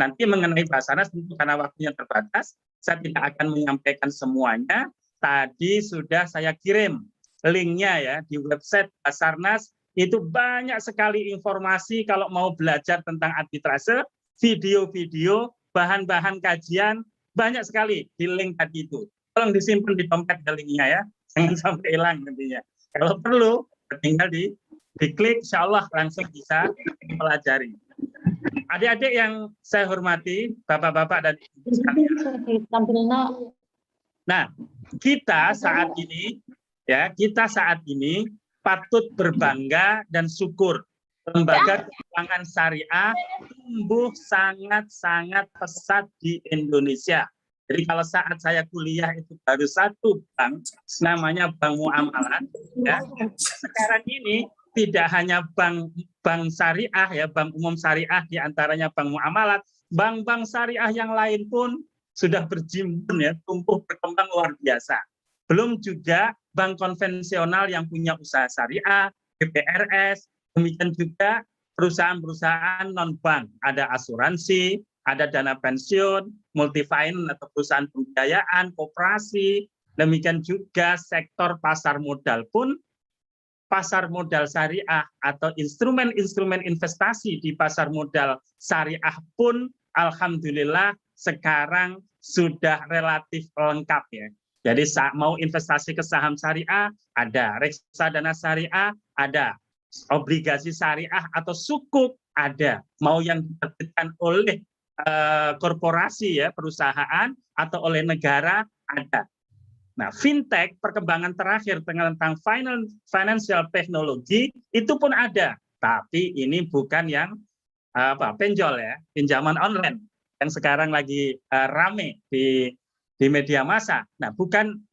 Nanti mengenai Basarnas, tentu karena waktunya terbatas, saya tidak akan menyampaikan semuanya. Tadi sudah saya kirim linknya ya di website Basarnas. Itu banyak sekali informasi kalau mau belajar tentang arbitrase, video-video, bahan-bahan kajian, banyak sekali di link tadi itu. Tolong disimpan di dompet linknya ya, jangan sampai hilang nantinya. Kalau perlu, tinggal diklik, insya Allah langsung bisa mempelajari. Adik-adik yang saya hormati, bapak-bapak dan ibu sekalian. Nah, kita saat ini patut berbangga dan syukur. Lembaga keuangan syariah tumbuh sangat-sangat pesat di Indonesia. Jadi kalau saat saya kuliah itu baru satu bank, namanya Bank Muamalat. Ya. Sekarang ini tidak hanya bank syariah ya, bank umum syariah diantaranya Bank Muamalat, bank-bank syariah yang lain pun sudah berjimbun ya, tumbuh berkembang luar biasa. Belum juga bank konvensional yang punya usaha syariah, BPRS, demikian juga perusahaan-perusahaan non-bank, ada asuransi, ada dana pensiun, multifinance atau perusahaan pembiayaan, koperasi, demikian juga sektor pasar modal pun, pasar modal syariah atau instrumen-instrumen investasi di pasar modal syariah pun alhamdulillah sekarang sudah relatif lengkap ya. Jadi mau investasi ke saham syariah, ada reksadana syariah, ada obligasi syariah atau sukuk, ada. Mau yang diterbitkan oleh korporasi ya, perusahaan atau oleh negara, ada. Nah, fintech, perkembangan terakhir tentang financial technology itu pun ada, tapi ini bukan yang penjol ya, pinjaman online yang sekarang lagi rame di media massa. Nah, bukan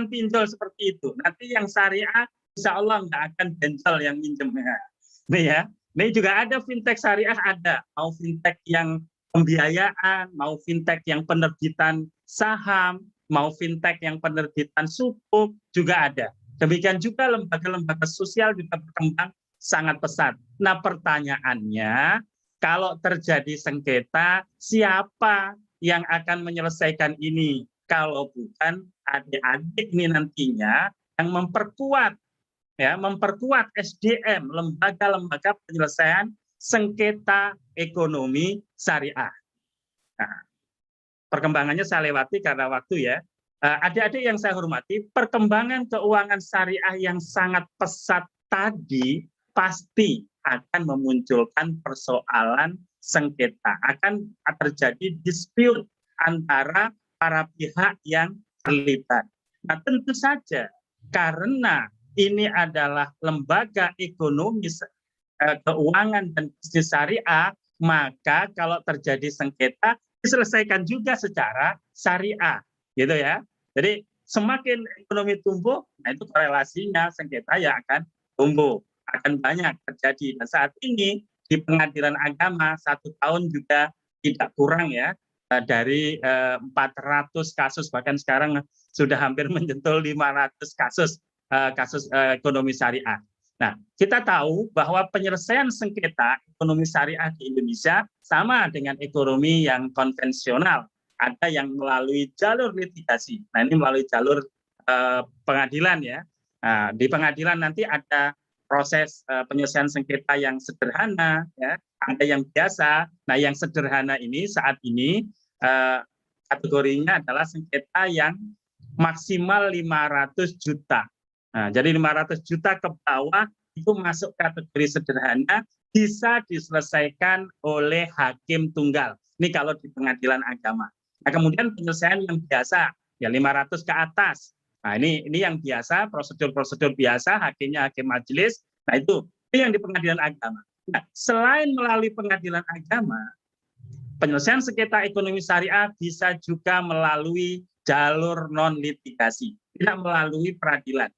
pinjol seperti itu. Nanti yang syariah, insya Allah nggak akan benjol yang minjemnya. Nih ya, ini juga ada fintech syariah, ada. Mau fintech yang pembiayaan, mau fintech yang penerbitan saham, mau fintech yang penerbitan sukuk juga ada. Demikian juga lembaga-lembaga sosial juga berkembang sangat pesat. Nah, pertanyaannya, kalau terjadi sengketa, siapa yang akan menyelesaikan ini? Kalau bukan adik-adik ini nantinya yang memperkuat SDM, lembaga-lembaga penyelesaian sengketa ekonomi syariah. Nah, perkembangannya saya lewati karena waktu ya. Adik-adik yang saya hormati, perkembangan keuangan syariah yang sangat pesat tadi pasti akan memunculkan persoalan sengketa, akan terjadi dispute antara para pihak yang terlibat. Nah, tentu saja karena ini adalah lembaga ekonomi keuangan dan bisnis syariah, maka kalau terjadi sengketa diselesaikan juga secara syariah, gitu ya. Jadi semakin ekonomi tumbuh, nah itu korelasinya sengketa ya akan tumbuh, akan banyak terjadi. Dan saat ini di pengadilan agama 1 tahun juga tidak kurang ya, dari 400 kasus, bahkan sekarang sudah hampir menyentuh 500 kasus ekonomi syariah. Nah, kita tahu bahwa penyelesaian sengketa ekonomi syariah di Indonesia sama dengan ekonomi yang konvensional. Ada yang melalui jalur litigasi. Nah, ini melalui jalur pengadilan ya. Nah, di pengadilan nanti ada proses penyelesaian sengketa yang sederhana, ya, ada yang biasa. Nah, yang sederhana ini saat ini kategorinya adalah sengketa yang maksimal 500 juta. Nah, jadi 500 juta ke bawah itu masuk kategori sederhana, bisa diselesaikan oleh hakim tunggal. Ini kalau di pengadilan agama. Nah, kemudian penyelesaian yang biasa, ya 500 ke atas. Nah, ini yang biasa, prosedur-prosedur biasa, hakimnya hakim majelis. Nah, itu yang di pengadilan agama. Nah, selain melalui pengadilan agama, penyelesaian sengketa ekonomi syariah bisa juga melalui jalur non-litigasi, tidak melalui peradilan.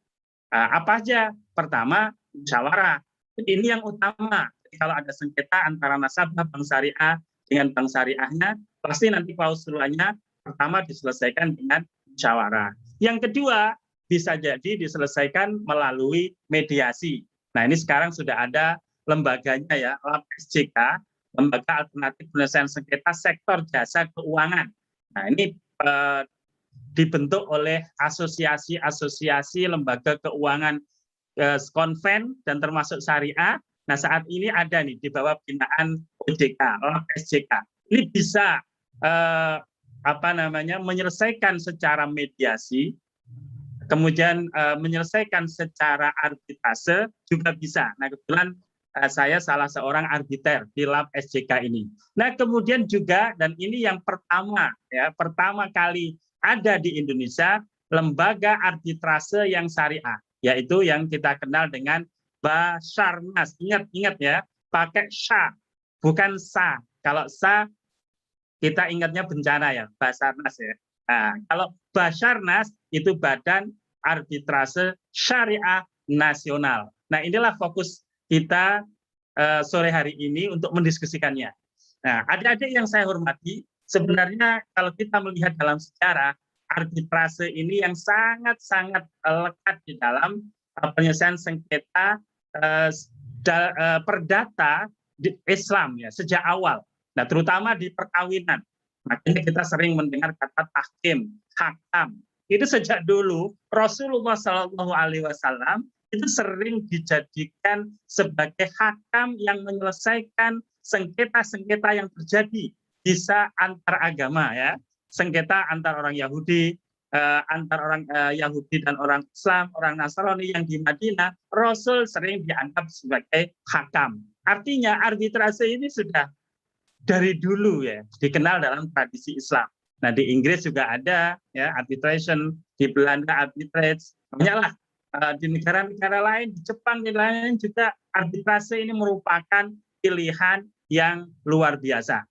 Apa aja? Pertama, musyawarah. Ini yang utama. Jadi kalau ada sengketa antara nasabah bank syariah dengan bank syariahnya, pasti nanti klausulanya pertama diselesaikan dengan musyawarah. Yang kedua, bisa jadi diselesaikan melalui mediasi. Nah, ini sekarang sudah ada lembaganya ya, LAP SJK, Lembaga Alternatif Penyelesaian Sengketa Sektor Jasa Keuangan. Nah, ini dibentuk oleh asosiasi-asosiasi lembaga keuangan konven dan termasuk syariah. Nah, saat ini ada nih di bawah binaan OJK, SJK. Ini bisa menyelesaikan secara mediasi, kemudian menyelesaikan secara arbitrase juga bisa. Nah, kebetulan saya salah seorang arbiter di lab SJK ini. Nah, kemudian juga, dan ini yang pertama kali ada di Indonesia, lembaga arbitrase yang syariah, yaitu yang kita kenal dengan Basarnas. Ingat ya, pakai sya, bukan sa. Kalau sa kita ingatnya bencana ya, Basarnas ya. Nah, kalau Basarnas itu Badan Arbitrase Syariah Nasional. Nah, inilah fokus kita sore hari ini untuk mendiskusikannya. Nah, adik-adik yang saya hormati, sebenarnya kalau kita melihat dalam sejarah, arbitrase ini yang sangat-sangat lekat di dalam penyelesaian sengketa perdata di Islam ya sejak awal. Nah, terutama di perkawinan. Makanya kita sering mendengar kata tahkim, hakam. Itu sejak dulu Rasulullah SAW itu sering dijadikan sebagai hakam yang menyelesaikan sengketa-sengketa yang terjadi, bisa antar agama ya, sengketa antar orang Yahudi, antar orang Yahudi dan orang Islam, orang Nasrani yang di Madinah, Rasul sering dianggap sebagai hakam. Artinya arbitrase ini sudah dari dulu ya dikenal dalam tradisi Islam. Nah, di Inggris juga ada ya arbitration, di Belanda arbitrage, banyak lah. Di negara-negara lain, di Jepang dan lain-lain juga arbitrase ini merupakan pilihan yang luar biasa.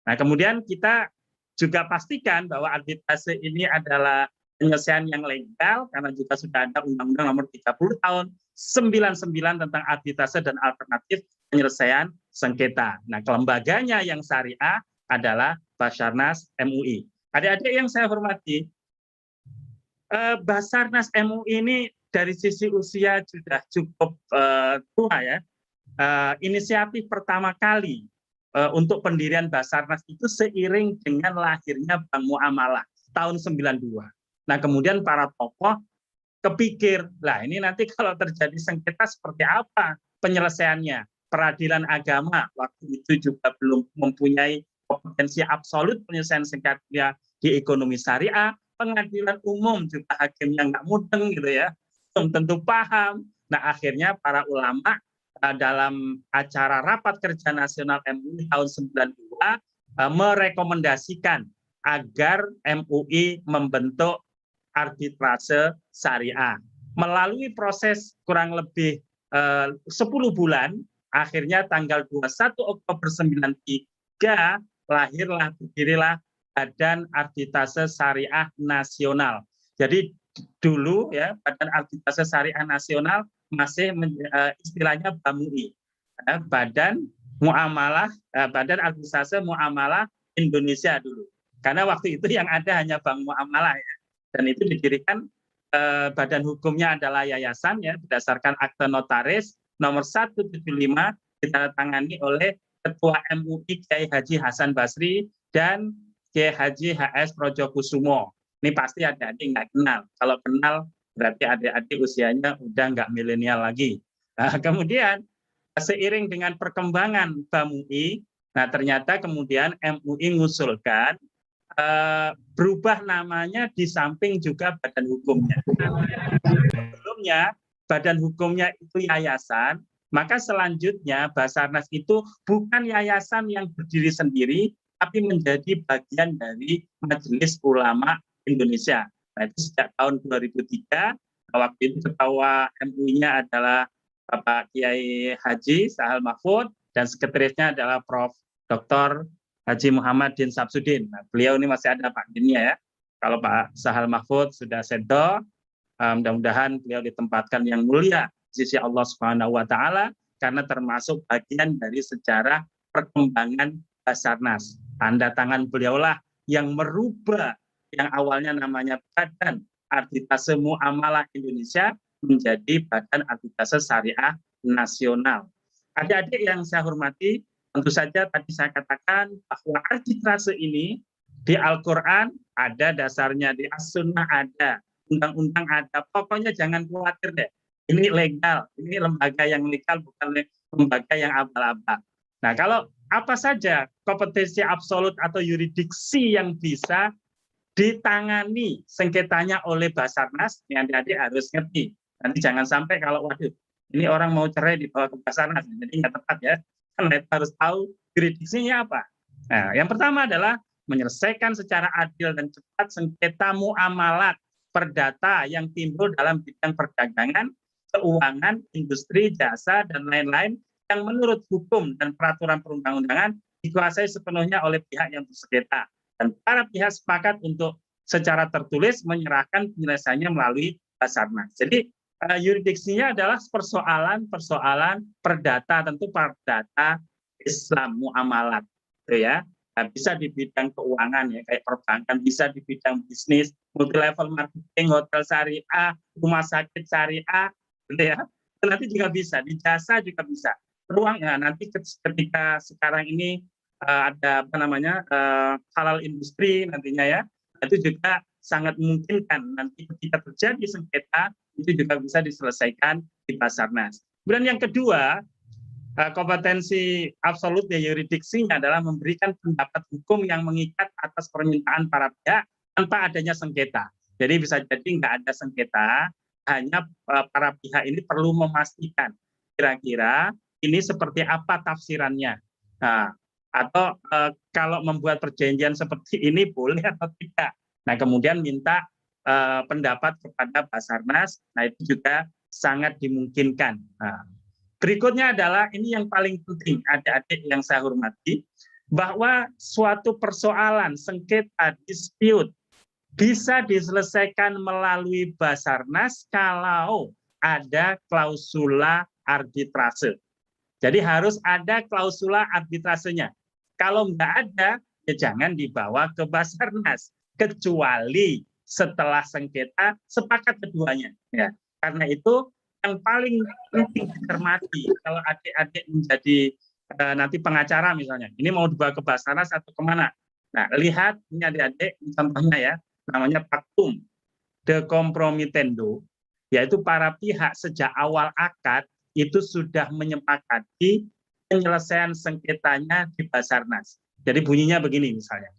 Nah, kemudian kita juga pastikan bahwa arbitrase ini adalah penyelesaian yang legal karena juga sudah ada Undang-Undang Nomor 30 Tahun 99 tentang arbitrase dan alternatif penyelesaian sengketa. Nah, kelembaganya yang syariah adalah Basarnas MUI. Adik-adik yang saya hormati, Basarnas MUI ini dari sisi usia sudah cukup tua ya. Inisiatif pertama kali untuk pendirian Basarnas itu seiring dengan lahirnya Bank Muamalah tahun 92. Nah, kemudian para tokoh kepikir, lah ini nanti kalau terjadi sengketa seperti apa penyelesaiannya. Peradilan agama waktu itu juga belum mempunyai kompetensi absolut penyelesaian sengketa di ekonomi syariah. Pengadilan umum juga hakimnya nggak mudeng gitu ya, belum tentu paham. Nah, akhirnya para ulama dalam acara Rapat Kerja Nasional MUI tahun 92 merekomendasikan agar MUI membentuk arbitrase syariah. Melalui proses kurang lebih 10 bulan, akhirnya tanggal 21 Oktober 93 berdirilah Badan Arbitrase Syariah Nasional. Jadi dulu ya Badan Arbitrase Syariah Nasional masih istilahnya BAMUI, Badan Arbitrase Muamalah Indonesia dulu. Karena waktu itu yang ada hanya Bank Muamalah ya. Dan itu didirikan badan hukumnya adalah yayasan ya berdasarkan akte notaris nomor 175 ditandatangani oleh Ketua MUI Kiai Haji Hasan Basri dan Kiai Haji HS Projokusumo. Ini pasti adik-adik nggak kenal. Kalau kenal berarti adik-adik usianya udah nggak milenial lagi. Nah, kemudian seiring dengan perkembangan BAMUI, nah ternyata kemudian MUI ngusulkan berubah namanya di samping juga badan hukumnya. Sebelumnya badan hukumnya itu yayasan, maka selanjutnya Basarnas itu bukan yayasan yang berdiri sendiri, tapi menjadi bagian dari Majelis Ulama Indonesia. Nah, itu sejak tahun 2003, waktu itu ketua MUI-nya adalah Bapak Kiai Haji Sahal Mahfud dan sekretarisnya adalah Prof. Dr. Haji Muhammad Din Sabsudin. Nah, beliau ini masih ada Pak Dinnya ya. Kalau Pak Sahal Mahfud sudah sedo, mudah-mudahan beliau ditempatkan yang mulia di sisi Allah Subhanahu wa taala karena termasuk bagian dari sejarah perkembangan Basarnas. Tanda tangan beliaulah yang merubah yang awalnya namanya Badan Arbitrase Muamalah Indonesia menjadi Badan Arbitrase Syariah Nasional. Adik-adik yang saya hormati, Tentu saja tadi saya katakan bahwa arbitrase ini di Al-Quran ada dasarnya, di As-Sunnah ada, undang-undang ada. Pokoknya jangan khawatir deh. Ini legal, ini lembaga yang legal, bukan lembaga yang abal-abal. Nah, kalau apa saja kompetensi absolut atau yurisdiksi yang bisa ditangani sengketanya oleh Basarnas, yang adik-adik harus ngerti. Nanti jangan sampai kalau waduh, ini orang mau cerai dibawa ke Basarnas, jadi nggak tepat ya. Karena harus tahu juridiksinya apa. Nah, yang pertama adalah menyelesaikan secara adil dan cepat sengketa muamalat perdata yang timbul dalam bidang perdagangan, keuangan, industri, jasa, dan lain-lain yang menurut hukum dan peraturan perundang-undangan dikuasai sepenuhnya oleh pihak yang bersengketa. Dan para pihak sepakat untuk secara tertulis menyerahkan penyelesaiannya melalui Basarnas. Jadi yurisdiksinya adalah persoalan perdata, tentu perdata Islam muamalat, gitu ya. Nah, bisa di bidang keuangan ya, kayak perbankan, bisa di bidang bisnis, multi level marketing, hotel syariah, rumah sakit syariah, gitu ya. Nanti juga bisa di jasa juga bisa. Ruang ya nanti ketika sekarang ini ada apa namanya halal industri nantinya ya, itu juga sangat memungkinkan nanti ketika terjadi sengketa itu juga bisa diselesaikan di Basarnas. Kemudian yang kedua, kompetensi absolut ya yuridiksinya adalah memberikan pendapat hukum yang mengikat atas permintaan para pihak tanpa adanya sengketa. Jadi bisa jadi nggak ada sengketa, hanya para pihak ini perlu memastikan kira-kira ini seperti apa tafsirannya. Nah, atau kalau membuat perjanjian seperti ini boleh atau tidak. Nah, kemudian minta pendapat kepada Basarnas. Nah, itu juga sangat dimungkinkan. Nah, berikutnya adalah ini yang paling penting, adik-adik yang saya hormati, bahwa suatu persoalan sengketa dispute bisa diselesaikan melalui Basarnas kalau ada klausula arbitrase. Jadi harus ada klausula arbitrasenya. Kalau nggak ada, ya jangan dibawa ke Basarnas, kecuali setelah sengketa sepakat keduanya. Ya, karena itu yang paling penting dicermati kalau adik-adik menjadi nanti pengacara misalnya, ini mau dibawa ke Basarnas atau kemana? Nah, lihat ini adik-adik contohnya ya, namanya Pactum de Compromitendo, yaitu para pihak sejak awal akad itu sudah menyepakati penyelesaian sengketanya di Basarnas. Jadi bunyinya begini misalnya,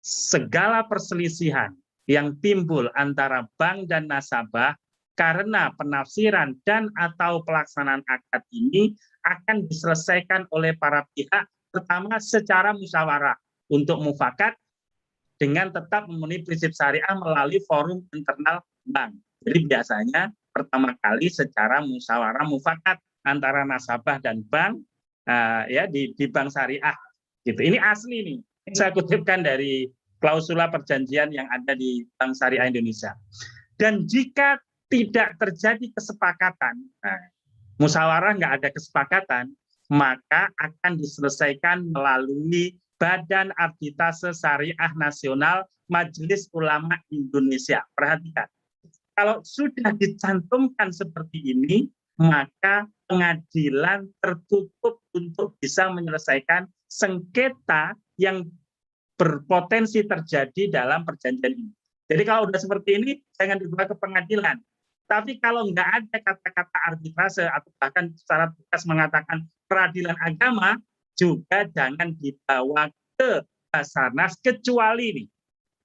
segala perselisihan yang timbul antara bank dan nasabah karena penafsiran dan atau pelaksanaan akad ini akan diselesaikan oleh para pihak pertama secara musyawarah untuk mufakat dengan tetap memenuhi prinsip syariah melalui forum internal bank. Jadi biasanya pertama kali secara musyawarah mufakat antara nasabah dan bank ya di bank syariah gitu. Ini asli nih. Ini saya kutipkan dari klausula perjanjian yang ada di Bank Syariah Indonesia. Dan jika tidak terjadi kesepakatan, musyawarah nggak ada kesepakatan, maka akan diselesaikan melalui Badan Arbitrase Syariah Nasional Majelis Ulama Indonesia. Perhatikan, kalau sudah dicantumkan seperti ini, maka pengadilan tertutup untuk bisa menyelesaikan sengketa yang berpotensi terjadi dalam perjanjian ini. Jadi kalau sudah seperti ini, jangan dibawa ke pengadilan. Tapi kalau nggak ada kata-kata arbitrase atau bahkan secara tegas mengatakan peradilan agama, juga jangan dibawa ke Basarnas kecuali ini.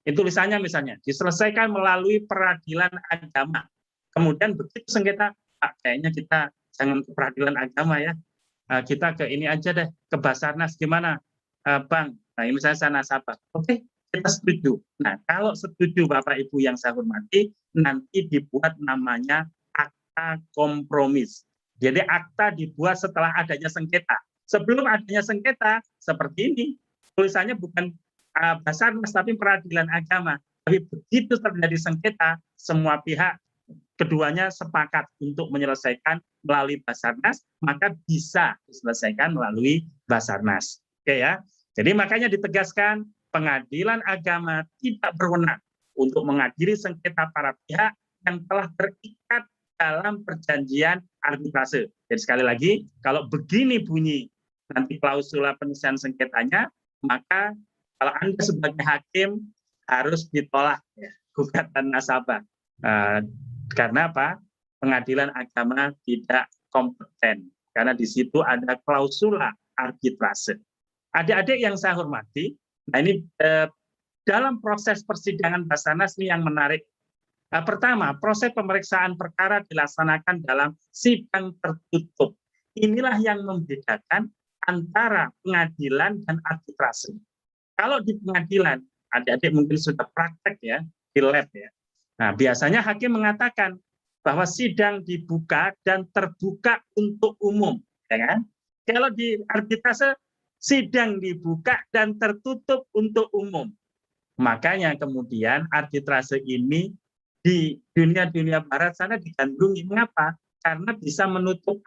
Itu tulisannya misalnya diselesaikan melalui peradilan agama. Kemudian begitu sengketa, Pak, kayaknya kita jangan ke peradilan agama ya. Kita ke ini aja deh, ke Basarnas gimana, Bang? Nah, ini misalnya saya nasabah. Oke, kita setuju. Nah, kalau setuju Bapak Ibu yang saya hormati, nanti dibuat namanya akta kompromis. Jadi akta dibuat setelah adanya sengketa. Sebelum adanya sengketa seperti ini, tulisannya bukan Basarnas tapi peradilan agama. Tapi begitu terjadi sengketa, semua pihak keduanya sepakat untuk menyelesaikan melalui Basarnas, maka bisa diselesaikan melalui Basarnas. Oke ya. Jadi makanya ditegaskan pengadilan agama tidak berwenang untuk mengadili sengketa para pihak yang telah terikat dalam perjanjian arbitrase. Jadi sekali lagi, kalau begini bunyi nanti klausula penyelesaian sengketanya, maka kalau Anda sebagai hakim harus ditolak ya, gugatan nasabah. Karena apa? Pengadilan agama tidak kompeten. Karena di situ ada klausula arbitrase. Adik-adik yang saya hormati, nah ini dalam proses persidangan Basarnas ini yang menarik. Pertama, proses pemeriksaan perkara dilaksanakan dalam sidang tertutup. Inilah yang membedakan antara pengadilan dan arbitrase. Kalau di pengadilan, adik-adik mungkin sudah praktek ya, di lab ya. Nah, biasanya hakim mengatakan bahwa sidang dibuka dan terbuka untuk umum, ya kan? Kalau di arbitrase, sidang dibuka dan tertutup untuk umum. Makanya kemudian arbitrase ini di dunia barat sana digandrungi. Mengapa? Karena bisa menutup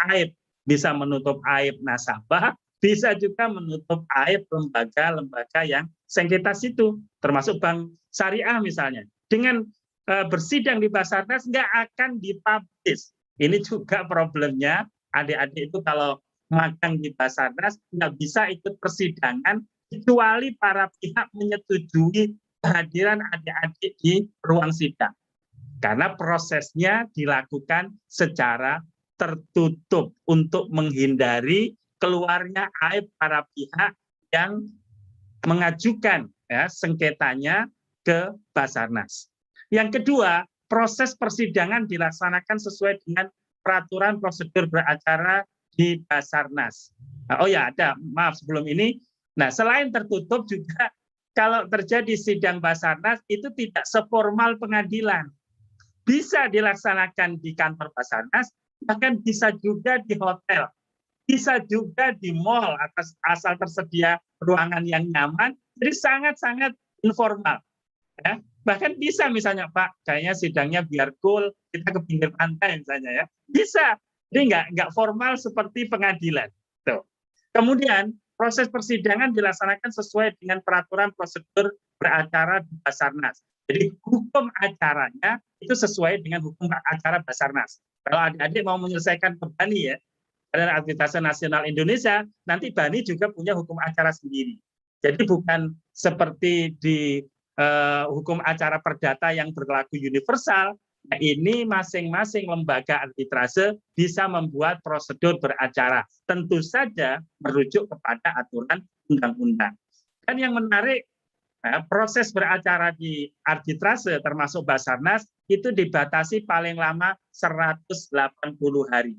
aib nasabah, bisa juga menutup aib lembaga-lembaga yang sengketa situ, termasuk bank syariah misalnya. Dengan bersidang di Basarnas nggak akan dipublish. Ini juga problemnya adik-adik itu kalau magang di Basarnas nggak bisa ikut persidangan kecuali para pihak menyetujui kehadiran adik-adik di ruang sidang. Karena prosesnya dilakukan secara tertutup untuk menghindari keluarnya aib para pihak yang mengajukan ya, sengketanya ke Basarnas. Yang kedua, proses persidangan dilaksanakan sesuai dengan peraturan prosedur beracara di Basarnas. Oh ya, ada, maaf sebelum ini. Nah, selain tertutup juga kalau terjadi sidang Basarnas itu tidak seformal pengadilan. Bisa dilaksanakan di kantor Basarnas, bahkan bisa juga di hotel, bisa juga di mall asal tersedia ruangan yang nyaman. Jadi sangat-sangat informal. Ya. Bahkan bisa misalnya Pak, kayaknya sidangnya biar cool, kita ke pinggir pantai misalnya ya. Bisa. Jadi nggak formal seperti pengadilan. Tuh. Kemudian proses persidangan dilaksanakan sesuai dengan peraturan prosedur beracara di Basarnas. Jadi hukum acaranya itu sesuai dengan hukum acara Basarnas. Kalau adik-adik mau menyelesaikan ke BANI ya, Badan Arbitrase Nasional Indonesia, nanti BANI juga punya hukum acara sendiri. Jadi bukan seperti di hukum acara perdata yang berlaku universal. Nah, ini masing-masing lembaga arbitrase bisa membuat prosedur beracara. Tentu saja merujuk kepada aturan undang-undang. Dan yang menarik, proses beracara di arbitrase termasuk Basarnas itu dibatasi paling lama 180 hari.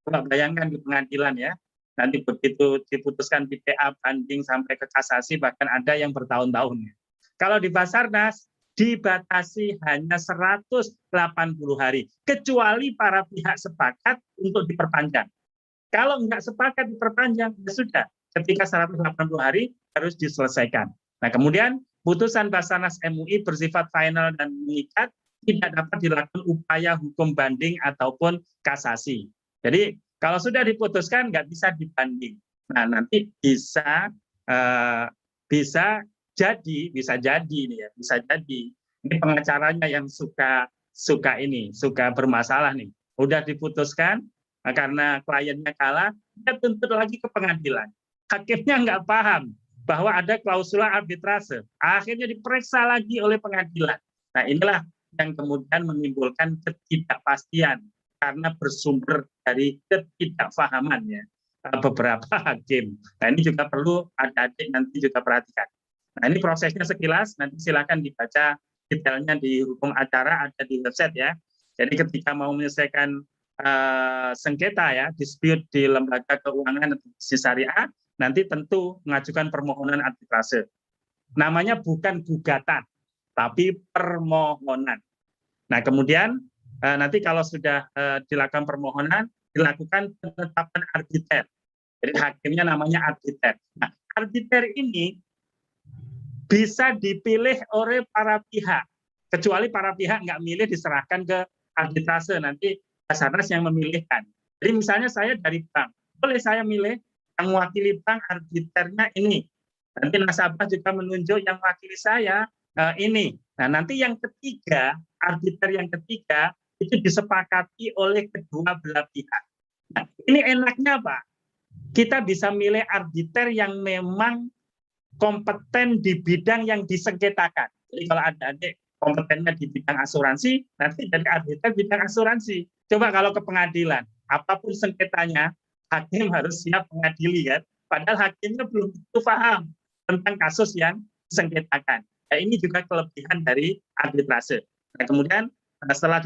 Coba bayangkan di pengadilan ya, nanti begitu diputuskan PTA banding sampai ke kasasi bahkan ada yang bertahun-tahun. Kalau di Basarnas dibatasi hanya 180 hari, kecuali para pihak sepakat untuk diperpanjang. Kalau nggak sepakat diperpanjang, ya sudah, ketika 180 hari harus diselesaikan. Nah, kemudian putusan Basarnas MUI bersifat final dan mengikat, tidak dapat dilakukan upaya hukum banding ataupun kasasi. Jadi kalau sudah diputuskan nggak bisa dibanding. Nah, nanti bisa jadi nih ya, bisa jadi ini pengacaranya yang suka bermasalah nih. Udah diputuskan karena kliennya kalah, dia tuntut lagi ke pengadilan. Hakimnya nggak paham bahwa ada klausula arbitrase. Akhirnya diperiksa lagi oleh pengadilan. Nah, inilah yang kemudian menimbulkan ketidakpastian karena bersumber dari ketidakpahaman ya beberapa hakim. Nah, ini juga perlu adik-adik nanti juga perhatikan. Nah, ini prosesnya sekilas, nanti silakan dibaca detailnya di hukum acara, ada di website ya. Jadi ketika mau menyelesaikan sengketa ya, dispute di lembaga keuangan atau bisnis syariah, nanti tentu mengajukan permohonan arbitrase. Namanya bukan gugatan, tapi permohonan. Nah, kemudian nanti kalau sudah dilakukan permohonan, dilakukan penetapan arbiter. Jadi hakimnya namanya arbiter. Nah, arbiter ini bisa dipilih oleh para pihak. Kecuali para pihak nggak milih, diserahkan ke arbitrase. Nanti Basarnas yang memilihkan. Jadi misalnya saya dari bank, boleh saya milih yang mewakili bank, arbiternya ini. Nanti nasabah juga menunjuk yang mewakili saya ini. Nah, nanti yang ketiga, arbiter yang ketiga itu disepakati oleh kedua belah pihak. Nah, ini enaknya Pak. kita bisa milih arbiter yang memang kompeten di bidang yang disengketakan. Jadi kalau ada adik kompetennya di bidang asuransi, nanti jadi arbiter bidang asuransi. Coba kalau ke pengadilan, apapun sengketanya, hakim harus siap mengadili kan. Padahal hakimnya belum tentu paham tentang kasus yang disengketakan. Nah, ini juga kelebihan dari arbitrase. Nah, kemudian setelah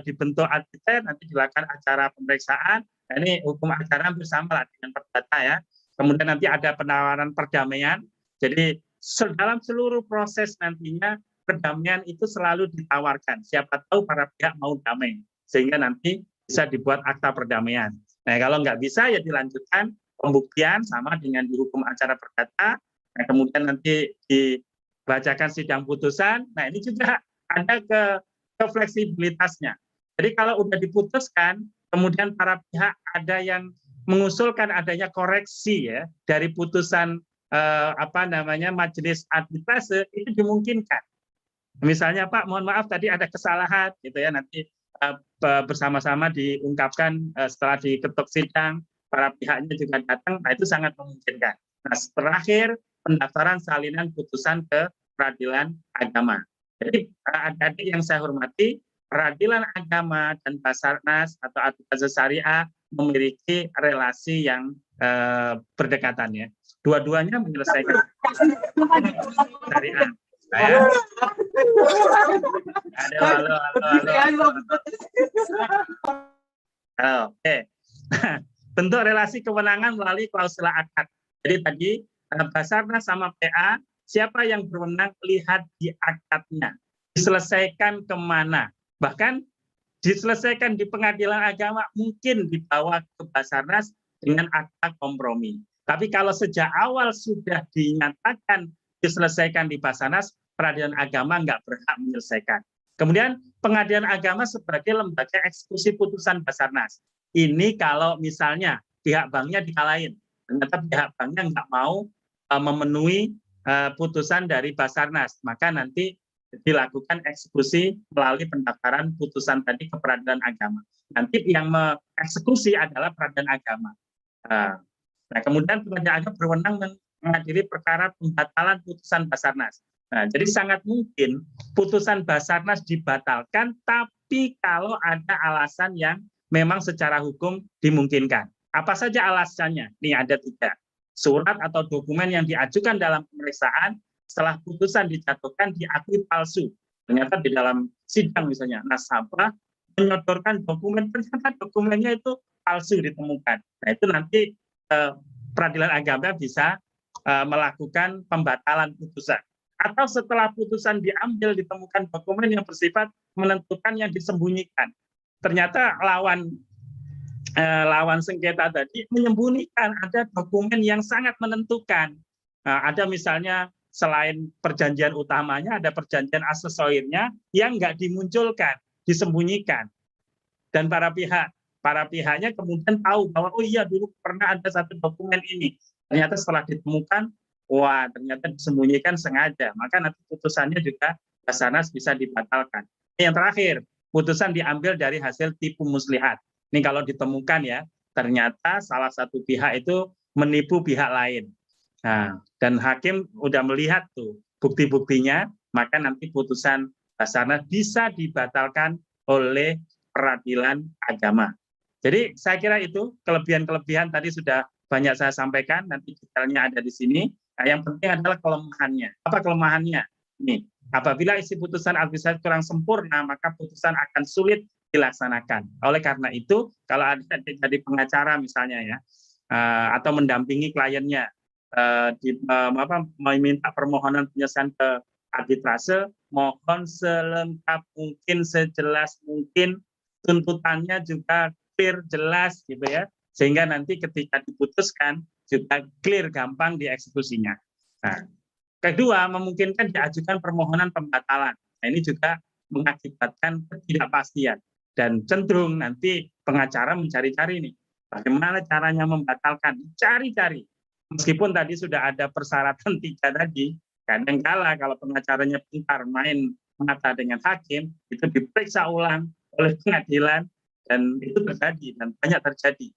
dibentuk arbiter, nanti dilakukan acara pemeriksaan. Nah, ini hukum acara hampir sama lah dengan perdata ya. Kemudian nanti ada penawaran perdamaian. Jadi dalam seluruh proses nantinya perdamaian itu selalu ditawarkan. Siapa tahu para pihak mau damai, sehingga nanti bisa dibuat akta perdamaian. Nah, kalau nggak bisa ya dilanjutkan pembuktian sama dengan di hukum acara perdata. Nah, kemudian nanti dibacakan sidang putusan. Nah, ini juga ada fleksibilitasnya. Jadi kalau udah diputuskan, kemudian para pihak ada yang mengusulkan adanya koreksi ya dari putusan majelis arbitrase, itu dimungkinkan. Misalnya Pak, mohon maaf tadi ada kesalahan gitu ya, nanti bersama-sama diungkapkan setelah diketuk sidang, para pihaknya juga datang, nah itu sangat memungkinkan. Nah, terakhir pendaftaran salinan putusan ke peradilan agama. Jadi adik-adik yang saya hormati, peradilan agama dan Basarnas atau arbitrase syariah memiliki relasi yang berdekatan ya. Dua-duanya menyelesaikan syariah. Oke. Bentuk relasi kewenangan melalui klausul akad. Jadi tadi Basarnas sama PA, siapa yang berwenang lihat di akadnya, diselesaikan kemana. Bahkan diselesaikan di pengadilan agama mungkin dibawa ke Basarnas dengan akta kompromi. Tapi kalau sejak awal sudah dinyatakan diselesaikan di Basarnas, peradilan agama nggak berhak menyelesaikan. Kemudian pengadilan agama sebagai lembaga eksekusi putusan Basarnas. Ini kalau misalnya pihak banknya dikalahin, ternyata pihak banknya nggak mau memenuhi putusan dari Basarnas, maka nanti dilakukan eksekusi melalui pendaftaran putusan tadi ke peradilan agama. Nanti yang mengeksekusi adalah peradilan agama. Nah, kemudian pengadilan agama berwenang mengadili perkara pembatalan putusan Basarnas. Nah, jadi sangat mungkin putusan Basarnas dibatalkan, tapi kalau ada alasan yang memang secara hukum dimungkinkan. Apa saja alasannya? Nih ada 3. Surat atau dokumen yang diajukan dalam pemeriksaan setelah putusan dijatuhkan diakui palsu. Ternyata di dalam sidang misalnya nasabah menyodorkan dokumen, ternyata dokumennya itu palsu ditemukan. Nah, itu nanti peradilan agama bisa melakukan pembatalan putusan. Atau setelah putusan diambil ditemukan dokumen yang bersifat menentukan yang disembunyikan. Ternyata lawan sengketa tadi menyembunyikan ada dokumen yang sangat menentukan. Nah, ada misalnya selain perjanjian utamanya ada perjanjian aksesorirnya yang nggak dimunculkan, disembunyikan. Dan para pihaknya kemudian tahu bahwa oh iya dulu pernah ada satu dokumen ini. Ternyata setelah ditemukan, wah ternyata disembunyikan sengaja. Maka nanti putusannya juga Basarnas bisa dibatalkan. Yang terakhir, putusan diambil dari hasil tipu muslihat. Ini kalau ditemukan ya, ternyata salah satu pihak itu menipu pihak lain. Nah, dan hakim udah melihat tuh bukti-buktinya, maka nanti putusan Basarnas bisa dibatalkan oleh peradilan agama. Jadi saya kira itu kelebihan-kelebihan tadi sudah banyak saya sampaikan, nanti detailnya ada di sini. Nah, yang penting adalah kelemahannya. Apa kelemahannya? Ini, apabila isi putusan arbitrase kurang sempurna, maka putusan akan sulit dilaksanakan. Oleh karena itu, kalau ada jadi pengacara misalnya ya, atau mendampingi kliennya, meminta permohonan penyelesaian ke arbitrase, mohon selengkap mungkin, sejelas mungkin, tuntutannya juga clear, jelas gitu ya, sehingga nanti ketika diputuskan juga clear, gampang dieksekusinya. Nah, kedua, memungkinkan diajukan permohonan pembatalan. Nah, ini juga mengakibatkan ketidakpastian dan cenderung nanti pengacara mencari-cari nih, bagaimana caranya membatalkan, cari-cari. Meskipun tadi sudah ada persyaratan 3 tadi, kadang-kala kalau pengacaranya pintar main mata dengan hakim, itu diperiksa ulang oleh pengadilan, dan itu terjadi dan banyak terjadi.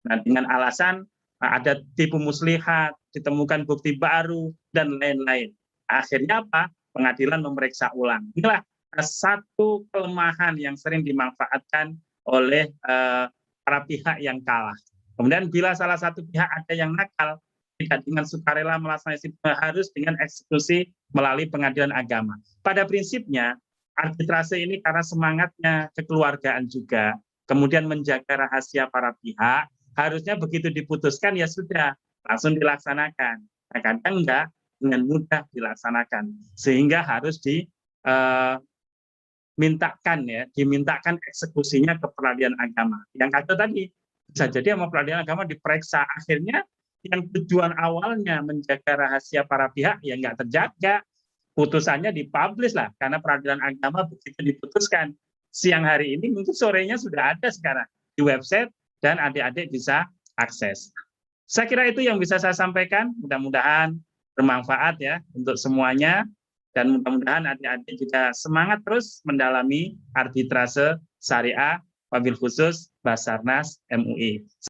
Nah, dengan alasan ada tipu muslihat, ditemukan bukti baru, dan lain-lain. Akhirnya apa? Pengadilan memeriksa ulang. Inilah satu kelemahan yang sering dimanfaatkan oleh para pihak yang kalah. Kemudian bila salah satu pihak ada yang nakal, tidak dengan sukarela melaksanakan, harus dengan eksekusi melalui pengadilan agama. Pada prinsipnya, arbitrase ini karena semangatnya kekeluargaan juga, kemudian menjaga rahasia para pihak, harusnya begitu diputuskan ya sudah langsung dilaksanakan. Nah, kadang enggak dengan mudah dilaksanakan, sehingga harus dimintakan eksekusinya ke peradilan agama. Yang kata tadi bisa jadi sama peradilan agama diperiksa, akhirnya yang tujuan awalnya menjaga rahasia para pihak ya nggak terjaga, putusannya dipublish lah, karena peradilan agama begitu diputuskan siang hari ini, mungkin sorenya sudah ada sekarang di website dan adik-adik bisa akses. Saya kira itu yang bisa saya sampaikan, mudah-mudahan bermanfaat ya untuk semuanya, dan mudah-mudahan adik-adik juga semangat terus mendalami arbitrase syariah, wabil khusus Basarnas MUI.